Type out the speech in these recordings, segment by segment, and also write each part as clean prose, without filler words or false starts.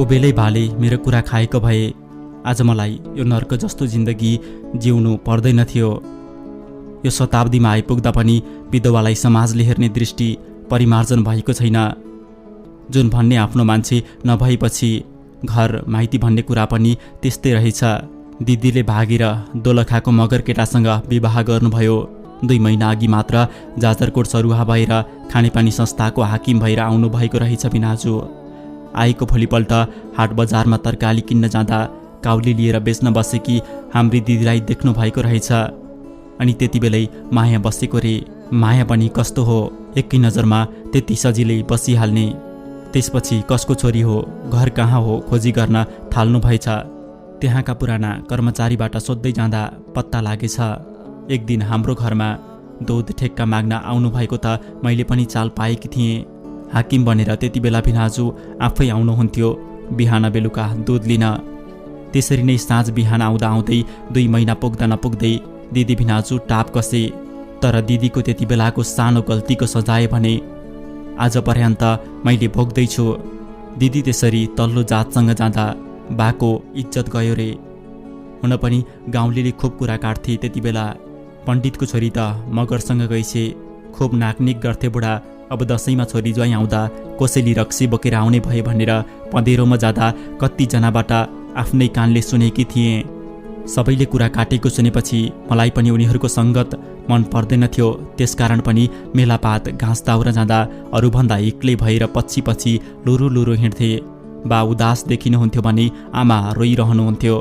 बेलै भाले मेरो कुरा खाएको भए आज मलाई यो नर्क जस्तो जिन्दगी जिउनु पर्दैन थियो। यो शताब्दीमा आइपुग्दा पनि विधवालाई समाजले हेर्ने दृष्टि परिमार्जन भएको छैन। जुन भन्ने आफ्नो मान्छे नभएपछि घर माइती भन्ने कुरा पनि त्यस्तै रहेछ। दिदीले भागेर दोलखाको मगर केटासँग विवाह गर्नुभयो। 2 महिना अघि मात्र जाजरकोट सरुवा भएर खानेपानी संस्थाको हाकिम भएर आउनु भएको रहेछ भिनाजु। आएको भोलिपल्ट हाट बजारमा तरकारी किन्न जाँदा काउली लिएर बेच्न बसेकी हाम्री दिदीलाई देख्नु भएको रहेछ। अनि त्यति बेलै माया बसेको रे। माया पनि कस्तो हो, एकै नजरमा त्यति सजिलै बसिहाल्ने। त्यसपछि कसको छोरी हो, घर कहाँ हो खोजी गर्न थाल्नु भएछ। त्यहाँका पुराना कर्मचारीबाट सोध्दै जाँदा पत्ता लागेछ। एक दिन हाम्रो घरमा दूध ठेक्का माग्न आउनु भएको त मैले पनि चाल पाएकी थिएँ। हाकिम बनेर त्यति बेला भिनाजु आफै आउनुहुन्थ्यो बिहान बेलुका दूध लिन। त्यसरी नै साँझ बिहान आउँदा आउँदै 2 महिना पुग्दा नपुग्दै दिदी भिनाजु टाप कसे। तर दिदीको त्यति बेलाको सानो गल्तीको सजाय भने आज पर्यन्त मैले भोग्दैछु। दिदी त्यसरी तल्लो जातसँग जाँदा बाको इज्जत गयो रे। हुन पनि गाउँलेले खुब कुरा काट्थे त्यति बेला। पण्डितको छोरी त मगरसँग गइछे, खुब नाकनिक गर्थे बुढा। अब दसैँमा छोरी ज्वाइँ आउँदा कसैले रक्सी बोकेर आउने भए भनेर पँधेरोमा जाँदा कतिजनाबाट आफ्नै कानले सुनेकी थिएँ। सबैले कुरा काटेको सुनेपछि मलाई पनि उनीहरूको सङ्गत मन पर्दैन थियो। त्यसकारण पनि मेलापात घाँस दाउरा जाँदा अरूभन्दा एक्लै भएर पछि पछि लुरु लुरु हिँड्थे। बा उदास देखिनुहुन्थ्यो भने आमा रोइरहनुहुन्थ्यो।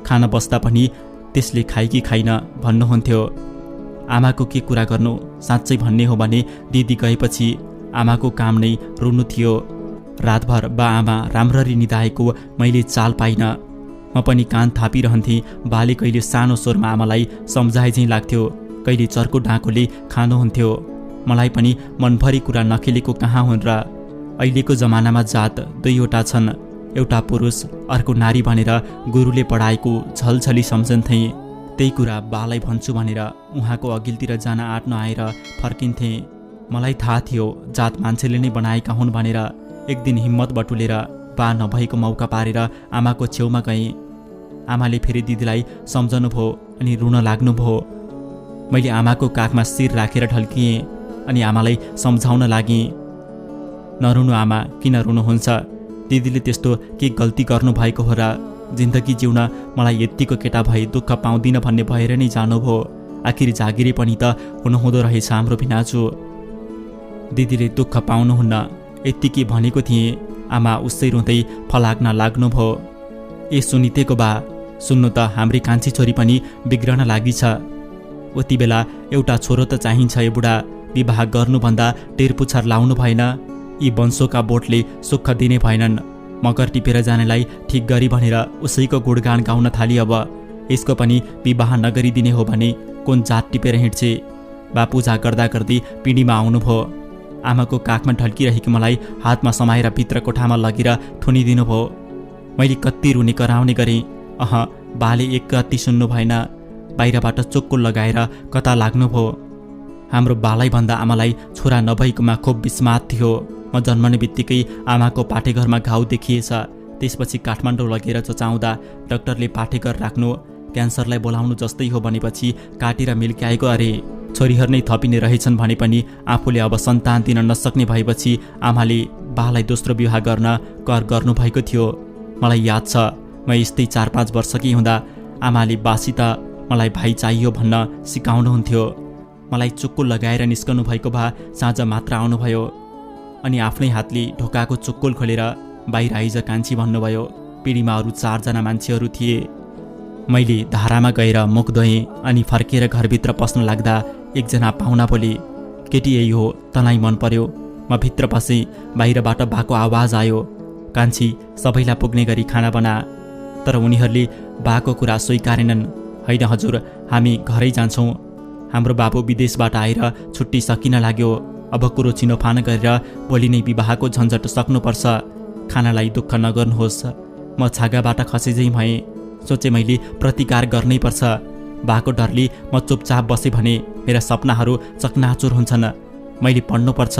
खाना बस्दा पनि त्यसले खाइ कि खाइन भन्नुहुन्थ्यो। आमाको के कुरा गर्नु, साँच्चै भन्ने हो भने दिदी गएपछि आमाको काम नै रुनु थियो। रातभर बा आमा राम्ररी निदाएको मैले चाल पाइन। म पनि कान थापिरहन्थेँ। बाले कहिले सानो स्वरमा आमालाई सम्झाए झैँ लाग्थ्यो, कहिले चर्को डाँकोले खानुहुन्थ्यो। मलाई पनि मनभरि कुरा नखेलेको कहाँ हुन् र। अहिलेको जमानामा जात 2वटा छन्, एउटा पुरुष अर्को नारी भनेर गुरुले पढाएको झलझली सम्झन्थे। त्यही कुरा बालाई भन्छु भनेर उहाँको अघिल्तिर जान आँट नआएर फर्किन्थे। मलाई थाहा थियो जात मान्छेले नै बनाएका हुन् भनेर। एक दिन हिम्मत बटुलेर बा नभएको मौका पारेर आमाको छेउमा गएँ। आमाले फेरि दिदीलाई सम्झनुभयो अनि रुन लाग्नुभयो। मैले आमाको काखमा शिर राखेर ढल्किएँ अनि आमालाई सम्झाउन लागेँ। नरुनु आमा, किन रुनुहुन्छ? दिदीले त्यस्तो के गल्ती गर्नुभएको हो र? जिन्दगी जिउन मलाई यत्तिको केटा भए दुःख पाउँदिन भन्ने भएर नै जानुभयो। आखिर जागिरे पनि त हुनुहुँदो रहेछ हाम्रो भिनाजु। दिदीले दुःख पाउनुहुन्न यत्तिकै भनेको थिएँ। आमा उसै रुँदै फलाग्न लाग्नुभयो। ए सुनितेको बा, सुन्नु त हाम्री कान्छी छोरी पनि बिग्रन लागि छ। उति बेला एउटा छोरो त चाहिन्छ। यो बुढा विवाह गर्नुभन्दा टेर पुछार लाउनु भएन। यी वंशोका बोटले सुख दिने भएनन्। मगर टिपेर जानेलाई ठिक गरी भनेर उसैको गुणगान गाउन थाली। अब यसको पनि विवाह नगरिदिने हो भने कुन जात टिपेर हिँड्छे? बा पूजा गर्दा गर्दै पिँढीमा आउनुभयो। आमाको काखमा ढल्किरहेकी मलाई हातमा समाएर भित्र कोठामा लगेर थुनिदिनु भयो। मैले कति रुने कराउने गरेँ। बाले एक कति सुन्नु भएन। बाहिरबाट चोक्को लगाएर कता लाग्नुभयो। हाम्रो बालाई भन्दा आमालाई छोरा नभएकोमा खुब विस्मात थियो। म जन्मने बित्तिकै आमाको पाठेघरमा घाउ देखिएछ। त्यसपछि काठमाडौँ लगेर चचाउँदा डाक्टरले पाठेघर राख्नु, क्यान्सरलाई बोलाउनु जस्तै हो भनेपछि काटेर मिल्क्याएको अरे। छोरीहरू नै थपिने रहेछन् भने पनि आफूले अब सन्तान दिन नसक्ने भएपछि आमाले बालाई दोस्रो विवाह गर्न कर गर्नुभएको थियो। मलाई याद छ, म यस्तै 4-5 वर्षकी हुँदा आमाले बासित मलाई भाइ चाहियो भन्न सिकाउनुहुन्थ्यो। मलाई चुक्को लगाएर निस्कनु भएको भए साँझ मात्र आउनुभयो अनि आफ्नै हातले ढोकाको चुक्कोल खोलेर बाहिर आइज कान्छी भन्नुभयो। पिँढीमा अरू 4 जना मान्छेहरू थिए। मैले धारामा गएर मुख धोएँ अनि फर्केर घरभित्र पस्न लाग्दा एकजना पाहुना बोले, केटी यही हो, तँलाई मन पर्यो? म भित्र पसेँ। बाहिरबाट बाको आवाज आयो, कान्छी सबैलाई पुग्ने गरी खाना बना। तर उनीहरूले बाको कुरा स्वीकारेनन्। होइन हजुर, हामी घरै जान्छौँ। हाम्रो बाबु विदेशबाट आएर छुट्टी सकिन लाग्यो। अब कुरो छिनोफान गरेर भोलि नै विवाहको झन्झट सक्नुपर्छ। खानालाई दुःख नगर्नुहोस्। म छागाबाट खसेझै भएँ। सोचे मैले प्रतिकार गर्नै पर्छ। बाको डरले म चुपचाप बसेँ भने मेरा सपनाहरू चकनाचुर हुन्छन्। मैले पढ्नुपर्छ।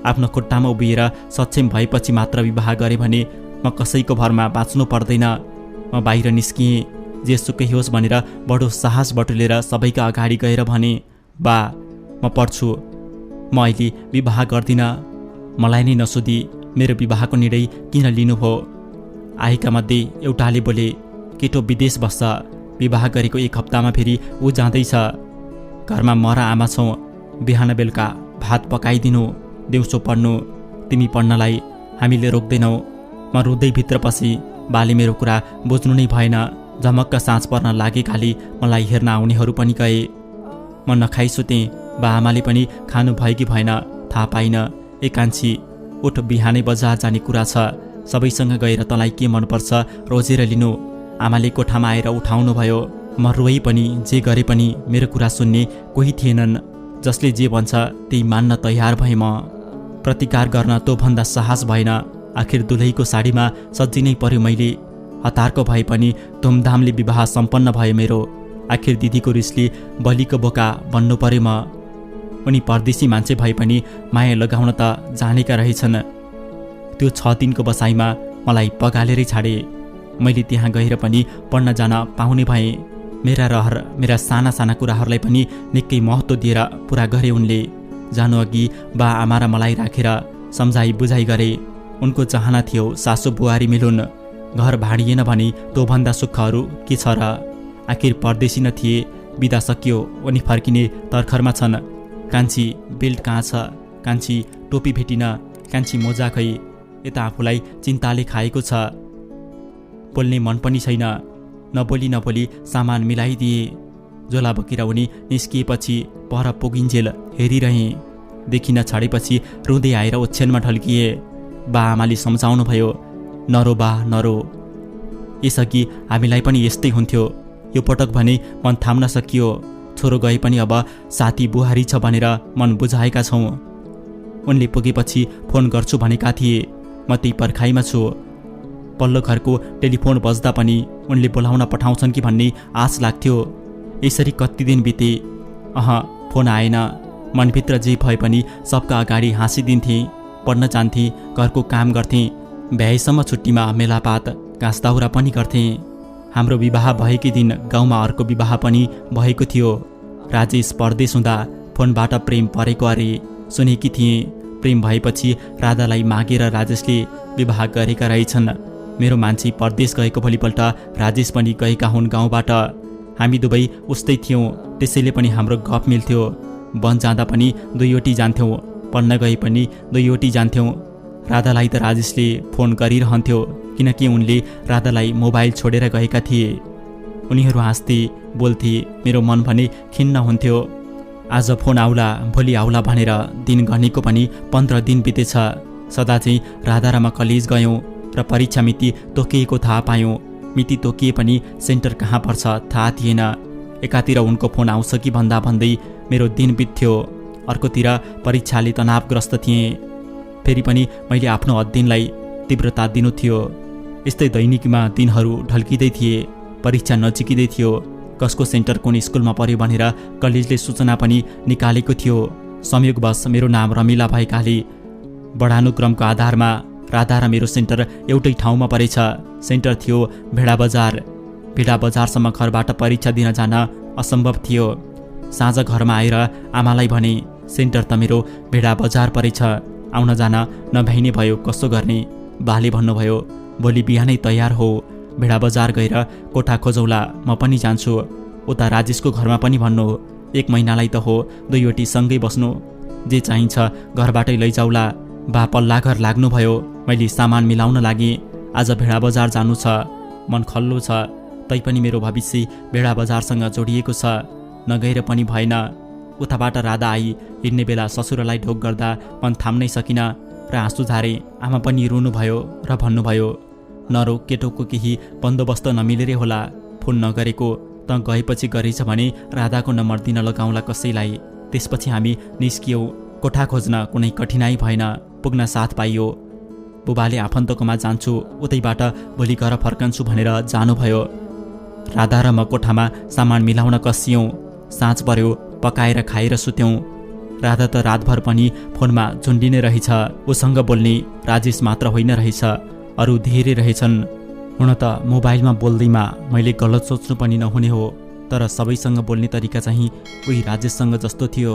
आफ्नो खुट्टामा उभिएर सक्षम भएपछि मात्र विवाह गरेँ भने म म कसैको भरमा बाँच्नु पर्दैन। म बाहिर निस्किएँ। जेसुकै होस् भनेर बडो साहस बटुलेर सबैका अगाडि गएर भने, बा म पढ्छु, म अहिले विवाह गर्दिनँ। मलाई नै नसोधी मेरो विवाहको निर्णय किन लिनुभयो? आएका मध्ये एउटाले बोले, केटो विदेश बस्छ, विवाह गरेको 1 हप्तामा फेरि ऊ जाँदैछ। घरमा म र आमा छौँ। बिहान बेलुका भात पकाइदिनु, दिउँसो पढ्नु। तिमी पढ्नलाई हामीले रोक्दैनौ। म रुँदै भित्र पसी। बाले मेरो कुरा बुझ्नु नै भएन। झमक्क साँझ पर्न लागेकाले मलाई हेर्न आउनेहरू पनि गए। म नखाइ सुतेँ। बा आमाले पनि खानु भयो कि भएन थाहा पाइन। ए कान्छी, उठ, बिहानै बजार जाने कुरा छ। सबैसँग गएर तँलाई के मनपर्छ रोजेर लिनु। आमाले कोठामा आएर उठाउनु भयो। म रोइ पनि जे गरे पनि मेरो कुरा सुन्ने कोही थिएनन्। जसले जे भन्छ त्यही मान्न तयार भएँ। म प्रतिकार गर्न तँभन्दा साहस भएन। आखिर दुलहीको साडीमा सजिनै पर्यो। मैले हतारको भए पनि धुमधामले विवाह सम्पन्न भयो मेरो। आखिर दिदीको रिसले बलिको बोका बन्नु पर्यो। म उनी परदेशी मान्छे भए पनि माया लगाउन त जानेका रहेछन्। त्यो 6 दिनको बसाइमा मलाई पगालेरै छाडे। मैले त्यहाँ गएर पनि पढ्न जान पाउने भएँ। मेरा रहर, मेरा साना साना कुराहरूलाई पनि निकै महत्त्व दिएर पुरा गरे उनले। जानुअघि बा आमा र मलाई राखेर सम्झाइ बुझाइ गरे। उनको चाहना थियो सासु बुहारी मिलुन्। घर भाडिएन भने तँभन्दा सुखहरू के छ र? आखिर परदेशी न थिए। बिदा सकियो, उनी फर्किने तर्खरमा छन्। कान्छी, बेल्ट कहाँ छ? कान्छी, टोपी भेटिन। कान्छी, मोजा खै? यता आफूलाई चिन्ताले खाएको छ। बोल्ने मन पनि छैन। नबोली नबोली सामान मिलाइदिए। झोला बोकेर उनी निस्किएपछि पर पुगिन्जेल हेरिरहेँ। देखिन छाडेपछि रुँदै आएर ओछ्यानमा ढल्किए। बा आमाले सम्झाउनु भयो, नरो बा, नरो। यसअघि हामीलाई पनि यस्तै हुन्थ्यो। यो पटक भने मन थाम्न सकियो। छोरो गए पनि अब साथी बुहारी छ भनेर मन बुझाएका छौँ। उनले पुगेपछि फोन गर्छु भनेका थिए। म त्यही पर्खाइमा छु। पल्लो घरको टेलिफोन बज्दा पनि उनले बोलाउन पठाउँछन् कि भन्ने आश लाग्थ्यो। यसरी कति दिन बिते। फोन आएन। मनभित्र जे भए पनि सबका अगाडि हाँसिदिन्थेँ। पढ्न जान्थेँ, घरको काम गर्थेँ। भ्याएसम्म छुट्टीमा मेलापात, घाँस दाउरा पनि गर्थेँ। हाम्रो विवाह भएकै दिन गाउँमा अर्को विवाह पनि भएको थियो। राजेश परदेश हुँदा फोनबाट प्रेम परेको अरे सुनेकी थिएँ। प्रेम भएपछि राधालाई मागेर राजेशले विवाह गरेका रहेछन्। मेरो मान्छे परदेश गएको भोलिपल्ट राजेश पनि गएका हुन् गाउँबाट। हामी दुवै उस्तै थियौँ, त्यसैले पनि हाम्रो गफ मिल्थ्यो। वन जाँदा पनि दुईवटी जान्थ्यौँ, पढ्न गए पनि दुईवटी जान्थ्यौँ। राधालाई त राजेशले फोन गरिरहन्थ्यो, किनकि उनले राधालाई मोबाइल छोडेर गएका थिए। उनीहरू हाँस्थे, बोल्थे, मेरो मन भने खिन्न हुन्थ्यो। आज फोन आउला, भोलि आउला भनेर दिन गनेको पनि 15 दिन बितेछ। सदा चाहिँ राधा र म कलेज गयौँ र परीक्षा मिति तोकिएको थाहा पायौँ। मिति तोकिए पनि सेन्टर कहाँ पर्छ थाहा थिएन। एकातिर उनको फोन आउँछ कि भन्दा भन्दै मेरो दिन बित्थ्यो। अर्कोतिर परीक्षाले तनावग्रस्त थिएँ। फेरि पनि मैले आफ्नो अध्ययनलाई तीव्रता दिनु थियो। यस्तै दैनिकीमा दिनहरू ढल्किँदै थिए। परीक्षा नजिकिँदै थियो। कसको सेन्टर कुन स्कुलमा पर्यो भनेर कलेजले सूचना पनि निकालेको थियो। संयोगवश मेरो नाम रमिला भएकाले बढानुक्रमको आधारमा राधा र मेरो सेन्टर एउटै ठाउँमा परेछ। सेन्टर थियो भेडा बजार। भेडा बजारसम्म घरबाट परीक्षा दिन जान असम्भव थियो। साँझ घरमा आएर आमालाई भने, सेन्टर त मेरो भेडा बजार परेछ, आउन जान नभ्याइने भयो, कसो गर्ने? बाले भन्नुभयो, भोलि बिहानै तयार हो, भेडा बजार गएर कोठा खोजौला, म पनि जान्छु। उता राजेशको घरमा पनि भन्नु, 1 महिनालाई त हो, दुईवटी सँगै बस्नु, जे चाहिन्छ घरबाटै लैजाउला। बा पल्ला घर लाग्नुभयो। मैले सामान मिलाउन लागेँ। आज भेडा बजार जानु छ। मन खल्लो छ, तैपनि मेरो भविष्य भेडा बजारसँग जोडिएको छ। नगएर पनि भएन। उताबाट राधा आई हिँड्ने बेला ससुरालाई ढोक गर्दा मन थाम्नै सकिन र आँसु झारे। आमा पनि रुनुभयो र भन्नुभयो, नरो, केटोको केही बन्दोबस्त नमिलेरै होला, फोन नगरेको, त गएपछि गरेछ भने राधाको नम्बर दिन लगाउँला कसैलाई। त्यसपछि हामी निस्कियौँ। कोठा खोज्न कुनै कठिनाइ भएन, पुग्न साथ पाइयो। बुबाले आफन्तकोमा जान्छु, उतैबाट भोलि घर फर्कन्छु भनेर जानुभयो। राधा र म कोठामा सामान मिलाउन कसियौँ। साँझ पर्यो, पकाएर खाएर सुत्यौँ। राधा त रातभर पनि फोनमा झुन्डिने रहेछ। उसँग बोल्ने राजेश मात्र होइन रहेछ, अरू धेरै रहेछन्। हुन त मोबाइलमा बोल्दैमा मैले गलत सोच्नु पनि नहुने हो, तर सबैसँग बोल्ने तरिका चाहिँ उही राजेशसँग जस्तो थियो।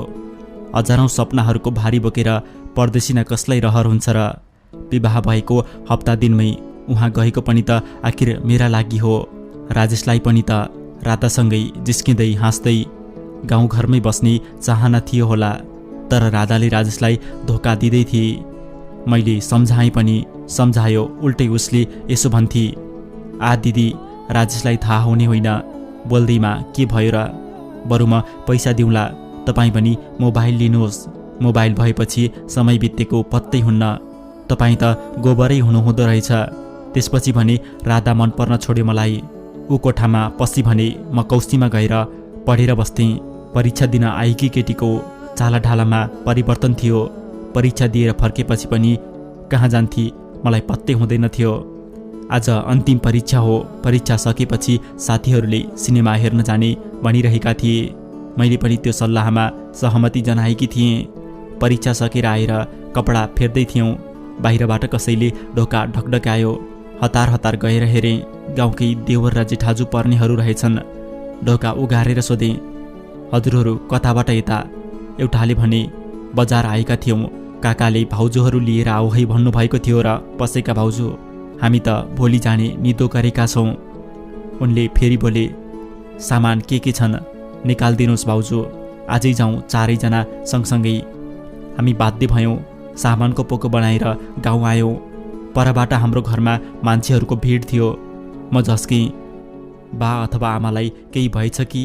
हजारौँ सपनाहरूको भारी बोकेर परदेशी न कसलाई रहर हुन्छ र। विवाह भएको हप्ता दिनमै उहाँ गएको पनि त आखिर मेरा लागि हो। राजेशलाई पनि त राधासँगै जिस्किँदै हाँस्दै गाउँघरमै बस्ने चाहना थियो होला, तर राधाले राजेशलाई धोका दिँदै थिए। मैले सम्झाएँ पनि सम्झायो उल्टै उसले यसो भन्थे, आ दिदी, राजेशलाई थाहा हुने होइन, बोल्दैमा के भयो र, बरु म पैसा दिउँला, तपाईँ पनि मोबाइल लिनुहोस्, मोबाइल भएपछि समय बितेको पत्तै हुन्न, तपाईँ त गोबरै हुनुहुँदो रहेछ। त्यसपछि भने राधा मन पर्न छोड्यो मलाई। ऊ कोठामा पसी भने म कौसीमा गएर पढेर बस्थेँ। परीक्षा दिन आएकी केटीको चालाढालामा परिवर्तन थियो। परीक्षा दिएर फर्केपछि पनि कहाँ जान्थे मलाई पत्तै हुँदैनथ्यो। आज अन्तिम परीक्षा हो। परीक्षा सकेपछि साथीहरूले सिनेमा हेर्न जाने भनिरहेका थिए। मैले पनि त्यो सल्लाहमा सहमति जनाएकी थिएँ। परीक्षा सकेर आएर कपडा फेर्दै थियौँ, बाहिरबाट कसैले ढोका ढकढकायो। हतार हतार गएर हेरेँ, गाउँकै देवर र जेठाजु पर्नेहरू रहेछन्। ढोका उघारेर सोधेँ, हजुरहरू कताबाट यता? एउटाले भने, बजार आएका थियौँ, काकाले भाउजूहरू लिएर आऊ है भन्नुभएको थियो र पसेका भाउजू, हामी त भोलि जाने निदो गरेका छौँ। उनले फेरि बोले, सामान के छन् निकालिदिनुहोस् भाउजू, आजै जाउँ चारैजना सँगसँगै। हामी बाध्य भयौँ, सामानको पोको बनाएर गाउँ आयौँ। परबाट हाम्रो घरमा मान्छेहरूको भिड थियो। म झस्केँ, बा अथवा आमालाई केही भएछ कि?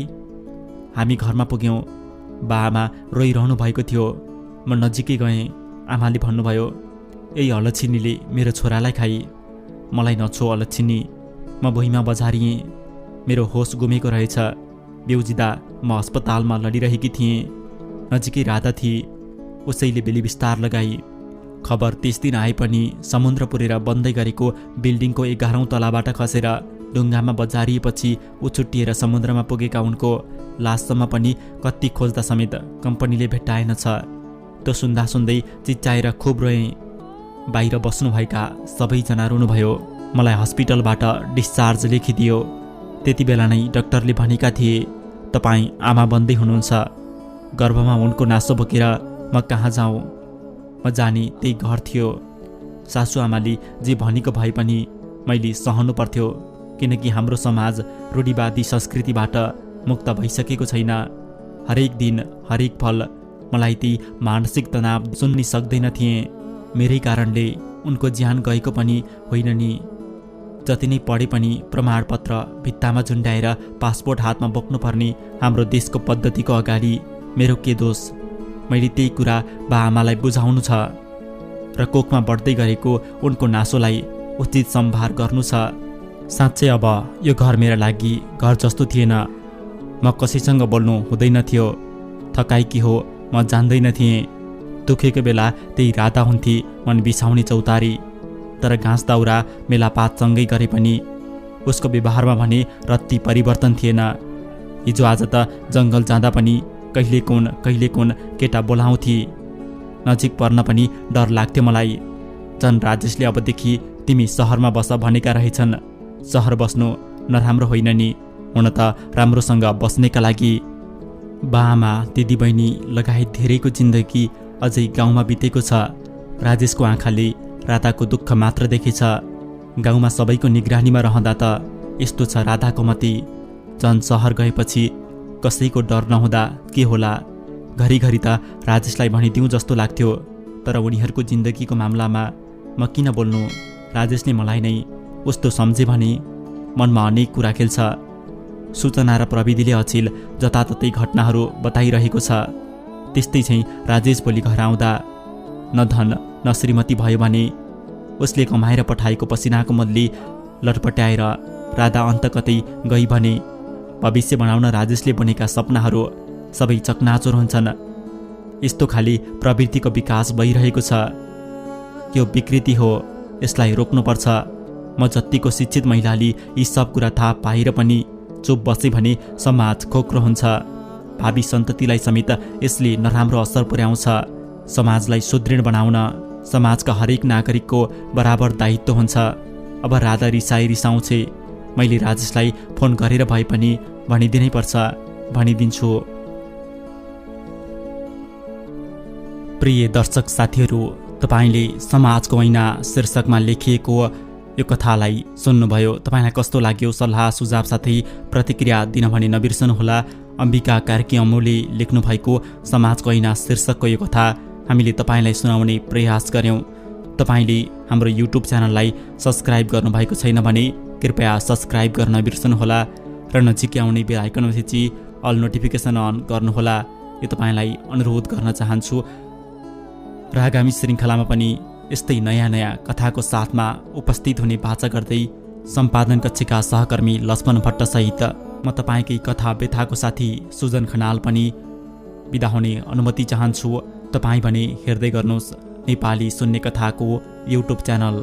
हामी घरमा पुग्यौँ। बा आमा रोइरहनु भएको थियो। म नजिकै गएँ। आमाले भन्नुभयो, यही अलक्षिनीले मेरो छोरालाई खाई, मलाई नछो अलक्षिनी। म भुइँमा बजारिएँ। मेरो होस गुमेको रहेछ। बेउजिदा म अस्पतालमा लडिरहेकी थिएँ। नजिकै राधा थिए। उसैले बेली बिस्तार लगाई। खबर त्यस दिन आए पनि समुद्र पुरेर बन्दै गरेको बिल्डिङको 11औं तलाबाट खसेर ढुङ्गामा बजारिएपछि ऊ छुट्टिएर समुद्रमा पुगेका उनको लाससम्म पनि कति खोज्दा समेत कम्पनीले भेट्टाएनछ। त्यो सुन्दा सुन्दै चिच्चाएर खुब रोएँ। बाहिर बस्नुभएका सबैजना रुनुभयो। मलाई हस्पिटलबाट डिस्चार्ज लेखिदियो। त्यति बेला नै डाक्टरले भनेका थिए, तपाईँ आमा बन्दै हुनुहुन्छ। गर्भमा उनको नासो बोकेर म कहाँ जाउँ? म जाने त्यही घर थियो। सासु आमाले जे भनेको भए पनि मैले सहनु पर्थ्यो, किनकि हाम्रो समाज रूढिवादी संस्कृतिबाट मुक्त भइसकेको छैन। हरेक दिन हरेक पल मलाई ती मानसिक तनाव सुन्नी सक्दैन थिएँ। मेरै कारणले उनको ज्यान गएको पनि होइन नि। जति नै पढे पनि प्रमाणपत्र भित्तामा झुन्डाएर पासपोर्ट हातमा बोक्नुपर्ने हाम्रो देशको पद्धतिको अगाडि मेरो के दोष? मैले त्यही कुरा बा आमालाई बुझाउनु छ र कोखमा बढ्दै गरेको उनको नासोलाई उचित सम्भार गर्नु छ। साँच्चै अब यो घर मेरा लागि घर जस्तो थिएन। म कसैसँग बोल्नु हुँदैनथ्यो। थकाइ के हो म जान्दैन थिएँ। दुखेको बेला त्यही राधा हुन्थे मन बिसाउने चौतारी। तर घाँस दाउरा मेलापातसँगै गरे पनि उसको व्यवहारमा भने रत्ती परिवर्तन थिएन। हिजो आज त जङ्गल जाँदा पनि कहिले कुन केटा बोलाउँथे। नजिक पर्न पनि डर लाग्थ्यो मलाई। झन् राजेशले अबदेखि तिमी सहरमा बस भनेका रहेछन्। सहर बस्नु नराम्रो होइन नि, हुन त राम्रोसँग बस्नेका लागि। बाआमा दिदीबहिनी लगायत धेरैको जिन्दगी अझै गाउँमा बितेको छ। राजेशको आँखाले राधाको दुःख मात्र देखेछ। गाउँमा सबैको निगरानीमा रहँदा त यस्तो छ राधाको मती। झन् सहर गएपछि कसैको डर नहुँदा के होला? घरिघरि त राजेशलाई भनिदिउँ जस्तो लाग्थ्यो। तर उनीहरूको जिन्दगीको मामलामा म किन बोल्नु? राजेशले मलाई नै उस्तो सम्झे भने मनमा अनेक कुरा खेल्छ। सूचना र प्रविधिले अछिल जताततै घटनाहरू बताइरहेको छ। त्यस्तै चाहिँ राजेश भोलि घर आउँदा न धन न श्रीमती भयो भने उसले कमाएर पठाएको पसिनाको मलले लटपट्याएर राधा अन्त कतै गई भने भविष्य बनाउन राजेशले बनेका सपनाहरू सबै चकनाचुर हुन्छन्। यस्तो खाली प्रवृत्तिको विकास भइरहेको छ। यो विकृति हो, यसलाई रोक्नुपर्छ। म जत्तिको शिक्षित महिलाले यी सब कुरा थाहा पाएर पनि चुप बसे भने समाज खोक्रो हुन्छ। भावी सन्ततिलाई समेत यसले नराम्रो असर पुर्याउँछ। समाजलाई सुदृढ बनाउन समाजका हरेक नागरिकको बराबर दायित्व हुन्छ। अब राधा रिसाउँछे। मैले राजेशलाई फोन गरेर भए पनि भनिदिनै पर्छ, भनिदिन्छु। प्रिय दर्शक साथीहरू, तपाईँले समाजको ऐना शीर्षकमा लेखिएको यो कथालाई सुन्नुभयो। तपाईँलाई कस्तो लाग्यो? सल्लाह सुझाव साथै प्रतिक्रिया दिन भने नबिर्सनुहोला। अम्बिका कार्की अम्मूले लेख्नुभएको समाजको ऐना शीर्षकको यो कथा हामीले तपाईँलाई सुनाउने प्रयास गर्यौँ। तपाईँले हाम्रो युट्युब च्यानललाई सब्सक्राइब गर्नुभएको छैन भने कृपया सब्सक्राइब गर्न नबिर्सनुहोला र नजिकै आउने बेल आइकन थिची अल नोटिफिकेसन अन गर्नुहोला। यो तपाईँलाई अनुरोध गर्न चाहन्छु र आगामी श्रृङ्खलामा पनि यस्तै नयाँ नयाँ कथाको साथमा उपस्थित हुने बाचा गर्दै सम्पादन कक्षका सहकर्मी लक्ष्मण भट्टसहित म तपाईँकै कथा व्यथाको साथी सुजन खनाल पनि बिदा हुने अनुमति चाहन्छु। तपाईँ भने हेर्दै गर्नुहोस् नेपाली सुन्ने कथाको युट्युब च्यानल।